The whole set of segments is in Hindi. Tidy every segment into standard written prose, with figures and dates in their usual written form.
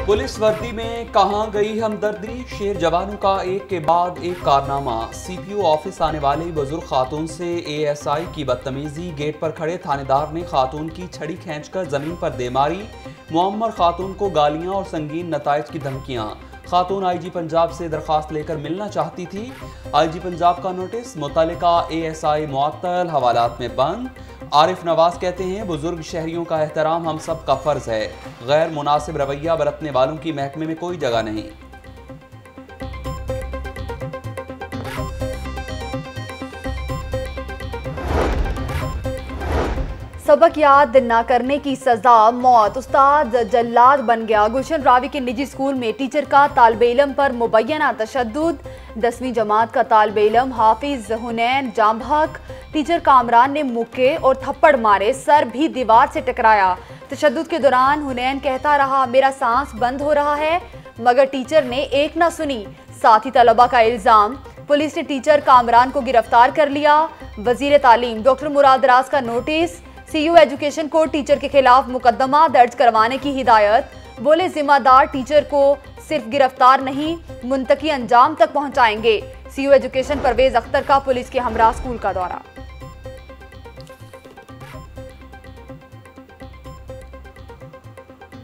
पुलिस वर्दी में कहां गई हमदर्दी, शेर जवानों का एक के बाद एक कारनामा। सीपीओ ऑफिस आने वाली बुजुर्ग खातून से एएसआई की बदतमीजी, गेट पर खड़े थानेदार ने खातून की छड़ी खींचकर जमीन पर दे मारी। मुअम्मर खातून को गालियां और संगीन नताइज की धमकियां। खातून आईजी पंजाब से दरखास्त लेकर मिलना चाहती थी। आईजी पंजाब का नोटिस, मुतल्लिका एएसआई मुअत्तल, हवालात में बंद। आरिफ नवाज कहते हैं बुजुर्ग शहरियों का एहतराम हम सब का फर्ज है, गैर मुनासिब रवैया बरतने वालों की महकमे में कोई जगह नहीं। सबक याद न करने की सजा मौत, उस्ताद जल्लाद बन गया। गुलशन रावी के निजी स्कूल में टीचर का तालिबे इल्म पर मुबैना तशद्दुद। 10वीं जमात का तालिबे इल्म हाफिज हुनैन जामहक, टीचर कामरान ने मुक्के और थप्पड़ मारे, सर भी दीवार से टकराया। तशद्दुद के दौरान हुनैन कहता रहा मेरा सांस बंद हो रहा है, मगर टीचर ने एक न सुनी। साथी तलबा का इल्जाम, पुलिस ने टीचर कामरान को गिरफ्तार कर लिया। वजीर तालीम डॉक्टर मुराद दराज का नोटिस, सीयू एजुकेशन को टीचर के खिलाफ मुकदमा दर्ज करवाने की हिदायत। बोले जिम्मेदार टीचर को सिर्फ गिरफ्तार नहीं, मुंतकी अंजाम तक पहुंचाएंगे। सीयू एजुकेशन परवेज अख्तर का पुलिस के हमरा स्कूल का दौरा।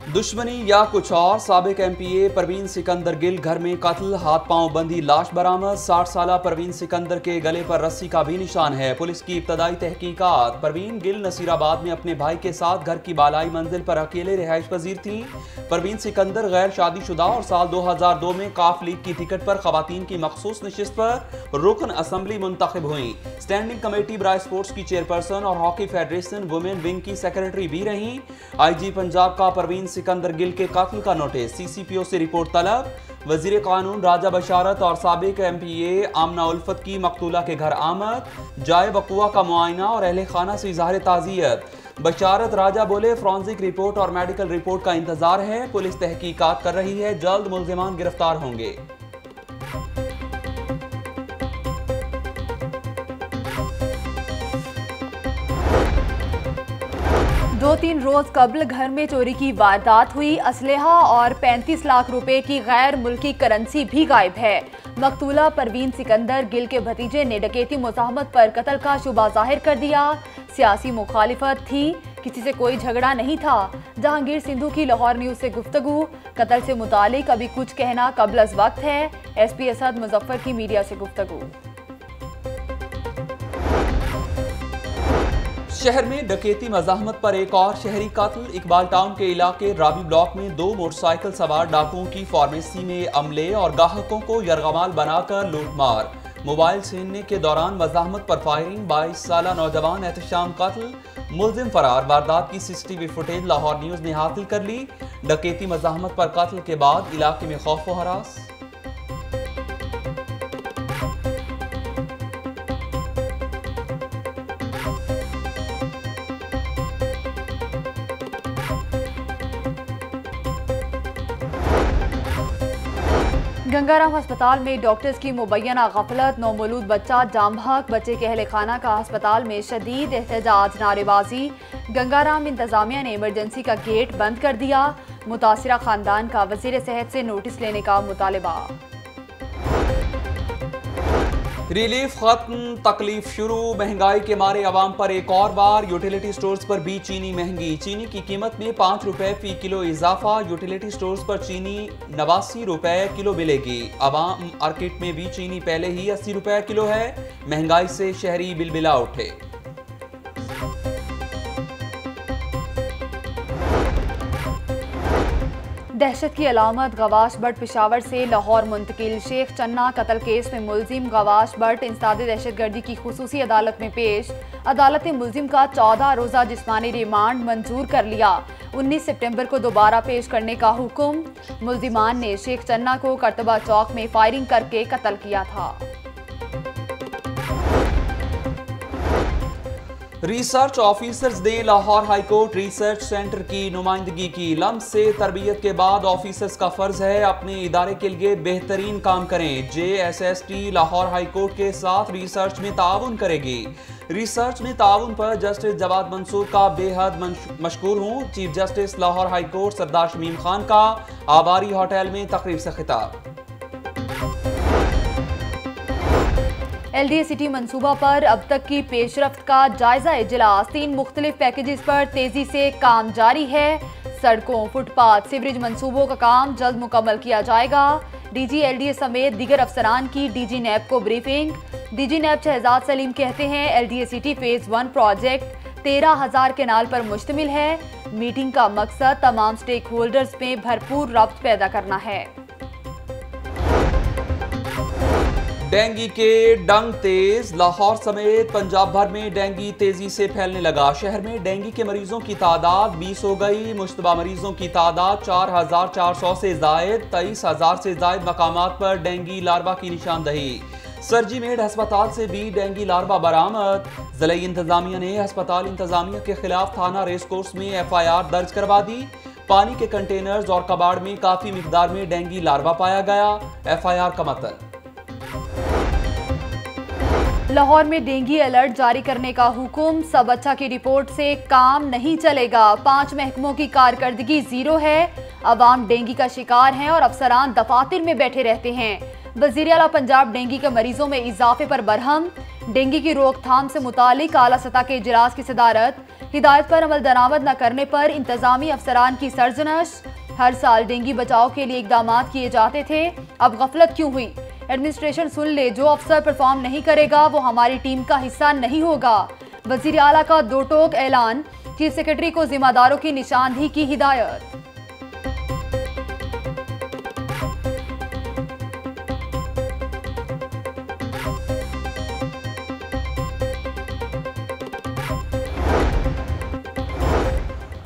दुश्मनी या कुछ और, साबिक एमपीए परवीन सिकंदर गिल घर में कत्ल, हाथ पांव बंधी लाश बरामद। 60 साला परवीन सिकंदर के गले पर रस्सी का भी निशान है। पुलिस की इब्तदाई तहकीकात, परवीन गिल नसीराबाद में अपने भाई के साथ घर की बालाई मंजिल पर अकेले रिहाइश पजीर थी। परवीन सिकंदर गैर शादीशुदा और साल 2002 में काफ लीग की टिकट पर खवातीन की मखसूस नशिस्त पर रुकन असम्बली मुंतखब हुई। स्टैंडिंग कमेटी बराए स्पोर्ट्स की चेयरपर्सन और हॉकी फेडरेशन वुमेन विंग की सेक्रेटरी भी रहीं। आईजी पंजाब का परवीन सिकंदर गिल के कातिल का नोटिस, सीसीपीओ से रिपोर्ट तलब। वजीर कानून राजा बशारत और साबिक एमपीए आमना उल्फत की मकतूला के घर आमद, जाए वकुआ का मुआयना और अहले खाना से इजहार ताज़ियत। बशारत राजा बोले फॉरेंसिक रिपोर्ट और मेडिकल रिपोर्ट का इंतजार है, पुलिस तहकीकात कर रही है, जल्द मुल्जिमान गिरफ्तार होंगे। 2-3 रोज कबल घर में चोरी की वारदात हुई। असलहा और 35 लाख रुपए की गैर मुल्की करेंसी भी गायब है। मकतूला परवीन सिकंदर गिल के भतीजे ने डकैती मुज़ाहमत पर कत्ल का शुबा जाहिर कर दिया। सियासी मुखालिफत थी, किसी से कोई झगड़ा नहीं था। जहांगीर सिंधु की लाहौर न्यूज से गुफ्तगू, कत्ल से मुतालिक अभी कुछ कहना कबल अज़ वक्त है। एसपी असद मुजफ्फर की मीडिया से गुफ्तगू। शहर में डकैती मज़ाहमत पर एक और शहरी कातिल। इकबाल टाउन के इलाके राबी ब्लॉक में 2 मोटरसाइकिल सवार डाकुओं की फार्मेसी में अमले और ग्राहकों को यरगमाल बनाकर लूटमार। मोबाइल छीनने के दौरान मज़ाहमत पर फायरिंग, 22 साला नौजवान एहतशाम कत्ल, मुलजिम फरार। वारदात की सीसीटीवी फुटेज लाहौर न्यूज ने हासिल कर ली। डकैती मज़ाहमत पर कत्ल के बाद इलाके में खौफ व हरास। गंगाराम अस्पताल में डॉक्टर्स की मुबैना गफलत, नौमौलूद बच्चा जामहक, बच्चे के अहले खाना का अस्पताल में शदीद एहतजाज, नारेबाजी। गंगाराम इंतजामिया ने इमरजेंसी का गेट बंद कर दिया। मुतासिरा खानदान का वजीर सेहत से नोटिस लेने का मुतालबा। रिलीफ खत्म, तकलीफ शुरू। महंगाई के मारे अवाम पर एक और बार। यूटिलिटी स्टोर्स पर भी चीनी महंगी। चीनी की कीमत में 5 रुपए फी किलो इजाफा। यूटिलिटी स्टोर्स पर चीनी 89 रुपए किलो मिलेगी। अवाम मार्केट में भी चीनी पहले ही 80 रुपए किलो है। महंगाई से शहरी बिलबिला उठे। दहशत की अलामत, गवाश भट्ट पेशावर से लाहौर मुंतकिल। शेख चन्ना कत्ल केस में मुलजिम गवाश भट्ट इंसदाद दहशतगर्दी की खुसूसी अदालत में पेश। अदालत ने मुलजिम का 14 रोज़ा जिस्मानी रिमांड मंजूर कर लिया। 19 सितंबर को दोबारा पेश करने का हुक्म। मुलजिमान ने शेख चन्ना को करतबा चौक में फायरिंग करके कत्ल किया था। रिसर्च ऑफिसर्स ने लाहौर हाईकोर्ट रिसर्च सेंटर की नुमाइंदगी की। लम्स से तरबियत के बाद ऑफिसर्स का फर्ज है अपने इदारे के लिए बेहतरीन काम करें। JSST लाहौर हाईकोर्ट के साथ रिसर्च में ताउन करेगी। रिसर्च में ताउन पर जस्टिस जवाद मंसूर का बेहद मशकूर हूँ। Chief justice Lahore high court Sardar Shamim Khan का आबारी होटल में तकरीब से खिताब। LDA सिटी मंसूबा पर अब तक की पेशरफ्त का जायजा इजलास। 3 मुख्तलिफ पैकेजेस पर तेजी से काम जारी है। सड़कों, फुटपाथ, सीवरेज मंसूबों का काम जल्द मुकम्मल किया जाएगा। DG LDA समेत दीगर अफसरान की DG NAB को ब्रीफिंग। DG NAB शहजाद सलीम कहते हैं LDA city phase 1 project 13,000 kanal पर मुश्तमिल है। मीटिंग का मकसद तमाम स्टेक होल्डर्स में भरपूर रब्त पैदा करना है। डेंगू के डंग तेज। लाहौर समेत पंजाब भर में डेंगू तेजी से फैलने लगा। शहर में डेंगू के मरीजों की तादाद 20 हो गई। मुश्तबा मरीजों की तादाद 4,400 से जायद। 23,000 से जायद मकामात पर डेंगू लार्वा की निशानदही। सरजीमेड अस्पताल से भी डेंगू लार्वा बरामद। जिला इंतजामिया ने अस्पताल इंतजामिया के खिलाफ थाना रेस कोर्स में FIR दर्ज करवा दी। पानी के कंटेनर्स और कबाड़ में काफी मिकदार में डेंगू लार्वा पाया गया। FIR का मतलब लाहौर में डेंगू अलर्ट जारी करने का हुक्म। सब अच्छा की रिपोर्ट से काम नहीं चलेगा। 5 महकमों की कारकर्दगी 0 है। अवाम डेंगू का शिकार हैं और अफसरान दफातर में बैठे रहते हैं। वज़ीर आला पंजाब डेंगू के मरीजों में इजाफे पर बरहम। डेंगू की रोकथाम से मुतालिक आला सतह के इजलास की सदारत। हिदायत पर अमल दरामद न करने पर इंतजामी अफसरान की सरजनश। हर साल डेंगू बचाव के लिए इकदाम किए जाते थे, अब गफलत क्यों हुई? एडमिनिस्ट्रेशन सुन ले, जो अफसर परफॉर्म नहीं करेगा वो हमारी टीम का हिस्सा नहीं होगा। वजीर आला का 2 टोक ऐलान। चीफ सेक्रेटरी को जिम्मेदारों की निशानदेही की हिदायत।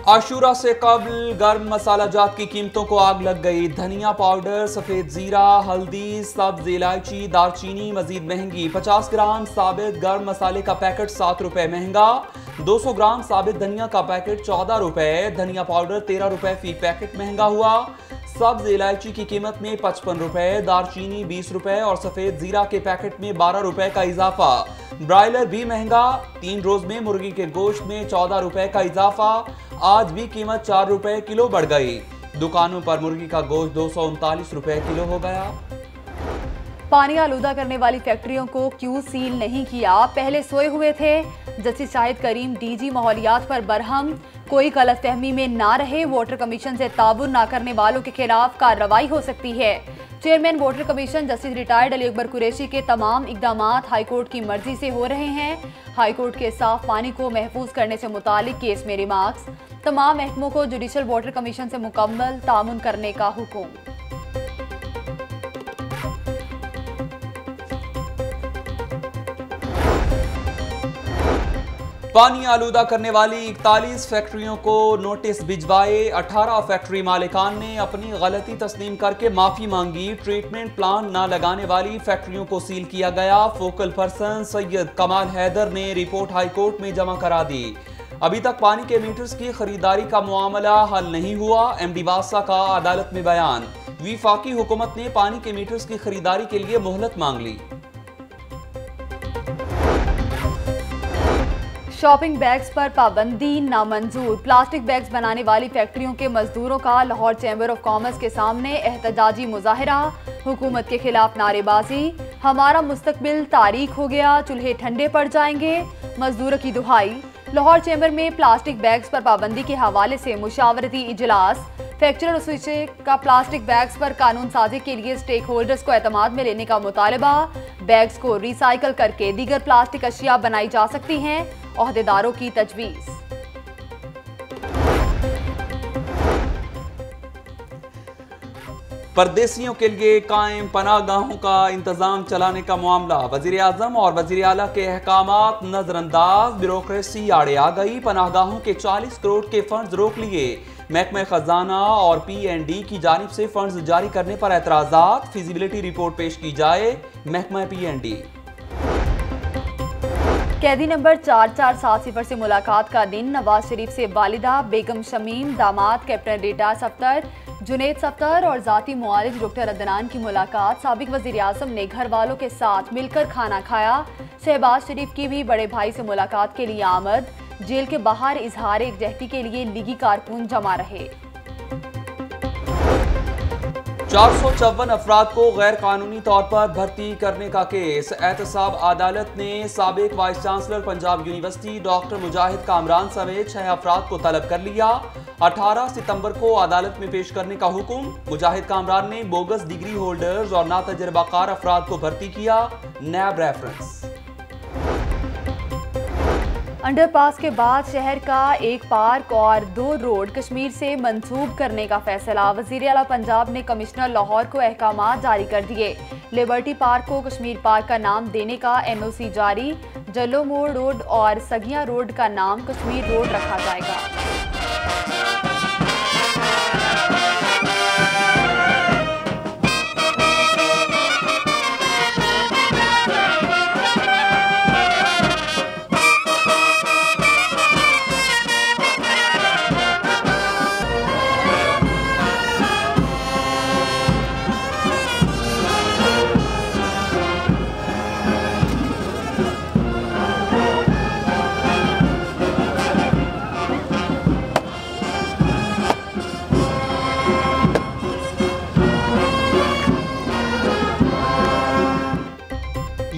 आशूरा से कबल गर्म मसाला जात की कीमतों को आग लग गई। धनिया पाउडर, सफेद जीरा, हल्दी, सब्ज इलायची, दालचीनी मजीद महंगी। 50 ग्राम साबित गर्म मसाले का पैकेट 7 रुपए महंगा। 200 ग्राम साबित धनिया का पैकेट 14 रुपए। धनिया पाउडर 13 रुपए फी पैकेट महंगा हुआ। सब्ज इलायची की कीमत में 55 रुपए, दालचीनी 20 रुपए और सफेद जीरा के पैकेट में 12 रुपए का इजाफा। ब्रायलर भी महंगा। 3 रोज में मुर्गी के गोश्त में 14 रुपए का इजाफा। आज भी कीमत 4 रुपए किलो बढ़ गई। दुकानों पर मुर्गी का गोश्त 239 रुपए किलो हो गया। पानी आलूदा करने वाली फैक्ट्रियों को क्यों सील नहीं किया? पहले सोए हुए थे। जस्टिस शाहिद करीम DG माहौलियात पर बरहम। कोई गलतफहमी में ना रहे, वाटर कमीशन से ताबुन ना करने वालों के खिलाफ कार्रवाई हो सकती है। Chairman water commission justice retired Ali Akbar Qureshi के तमाम इकदामात हाईकोर्ट की मर्जी से हो रहे हैं। हाईकोर्ट के साफ पानी को महफूज करने से मुतालिक केस में रिमार्क्स। तमाम महकमों को जुडिशल वाटर कमीशन से मुकम्मल तामुन करने का हुक्म। पानी आलूदा करने वाली 41 फैक्ट्रियों को नोटिस भिजवाए। 18 फैक्ट्री मालिकान ने अपनी गलती तस्लीम करके माफी मांगी। ट्रीटमेंट प्लांट न लगाने वाली फैक्ट्रियों को सील किया गया। फोकल पर्सन सैयद कमाल हैदर ने रिपोर्ट हाईकोर्ट में जमा करा दी। अभी तक पानी के मीटर्स की खरीदारी का मामला हल नहीं हुआ। MD वासा का अदालत में बयान। वफाकी हुकूमत ने पानी के मीटर्स की खरीदारी के लिए मोहलत मांग ली। शॉपिंग बैग्स पर पाबंदी नामंजूर। प्लास्टिक बैग्स बनाने वाली फैक्ट्रियों के मजदूरों का लाहौर चैम्बर ऑफ कॉमर्स के सामने एहतजाजी मुजाहिरा। हुकूमत के खिलाफ नारेबाजी। हमारा मुस्तकबिल तारीख हो गया, चूल्हे ठंडे पड़ जाएंगे, मजदूरों की दुहाई। लाहौर चैम्बर में प्लास्टिक बैग्स पर पाबंदी के हवाले से मुशावरती इजलास। फैक्चर एसोसिएशन का प्लास्टिक बैग्स पर कानून साजी के लिए स्टेक होल्डर्स को एतमाद में लेने का मुतालबा। बैग्स को रिसाइकल करके दीगर प्लास्टिक अशिया बनाई जा सकती हैं, ओहदेदारों की तजवीज़। परदेसियों के लिए कायम पनाहगाहों का इंतजाम चलाने का मामला। वजीर आजम और वजीर आला के अहकामात नजरअंदाज। ब्यूरोक्रेसी आड़े आ गई। पनाहगाहों के 40 करोड़ के फंड्स रोक लिए। महकमा खजाना और P&D की जानिब से फंड्स जारी करने पर एतराजात। फिजिबिलिटी रिपोर्ट पेश की जाए। महकमा P&D कैदी नंबर 4470 से मुलाकात का दिन। नवाज शरीफ से वालिदा बेगम शमीम, दामाद कैप्टन रेटा सफ्तर, जुनेद सफ्तर और जाती मुआलिज डॉक्टर अदनान की मुलाकात। साबिक वज़ीर आज़म ने घर वालों के साथ मिलकर खाना खाया। शहबाज शरीफ की भी बड़े भाई से मुलाकात के लिए आमद। जेल के बाहर इजहार एकजहती के लिए लीगी कारकुन जमा रहे। 454 अफराद को गैर कानूनी तौर पर भर्ती करने का केस। एहतसाब अदालत ने साबिक vice chancellor Punjab university doctor Mujahid Kamran समेत 6 अफराद को तलब कर लिया। 18 सितंबर को अदालत में पेश करने का हुक्म। मुजाहिद कामरान ने बोगस डिग्री होल्डर्स और नातजुर्बाकार अफराद को भर्ती किया। नैब रेफरेंस। अंडरपास के बाद शहर का एक पार्क और 2 रोड कश्मीर से मंसूब करने का फैसला। वज़ीर आला पंजाब ने कमिश्नर लाहौर को अहकामात जारी कर दिए। लिबर्टी पार्क को कश्मीर पार्क का नाम देने का NOC जारी। जल्लो मोड़ रोड और सगिया रोड का नाम कश्मीर रोड रखा जाएगा।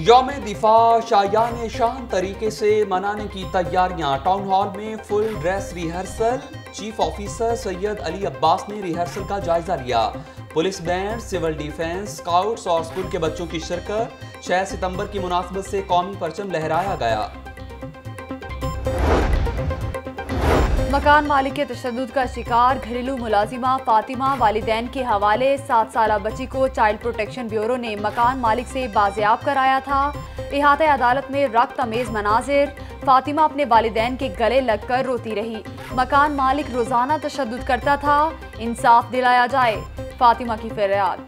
यौम दिफा शायान शान तरीके से मनाने की तैयारियां। टाउन हॉल में full dress rehearsal. Chief officer Syed Ali Abbas ने रिहर्सल का जायजा लिया। Police band, civil defence, scouts और स्कूल के बच्चों की शिरकत। 6 सितंबर की मुनासबत से कौमी परचम लहराया गया। मकान मालिक के तशद्दुद का शिकार घरेलू मुलाजिमा फातिमा वालिदैन के हवाले। 7 साला बच्ची को चाइल्ड प्रोटेक्शन ब्यूरो ने मकान मालिक से बाजियाब कराया था। इहाता अदालत में रक्त अमेज मनाजिर। फातिमा अपने वालिदैन के गले लगकर रोती रही। मकान मालिक रोजाना तशद्दुद करता था, इंसाफ दिलाया जाए, फातिमा की फरियाद।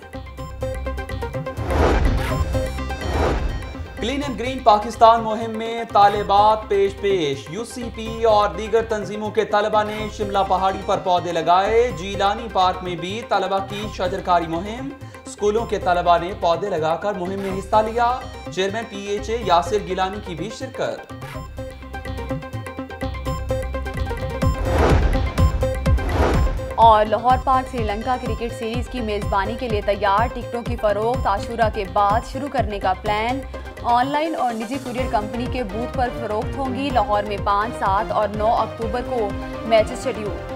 क्लीन एंड ग्रीन पाकिस्तान मुहिम में तालिबात पेश। UCP और दीगर तंजीमों के तलबा ने शिमला पहाड़ी पर पौधे लगाए। जीलानी पार्क में भी तलबा की शजरकारी मुहिम। स्कूलों के तलबा ने पौधे लगाकर मुहिम में हिस्सा लिया। चेयरमैन PHA यासिर गिलानी की भी शिरकत। और Lahore park Sri Lanka cricket series की मेजबानी के लिए तैयार। टिकटों की फरोख्त आशूरा के बाद शुरू करने का प्लान। ऑनलाइन और निजी कुरियर कंपनी के बूथ पर फरोख्त होंगी। लाहौर में 5, 7 और 9 अक्टूबर को मैचेस शेड्यूल।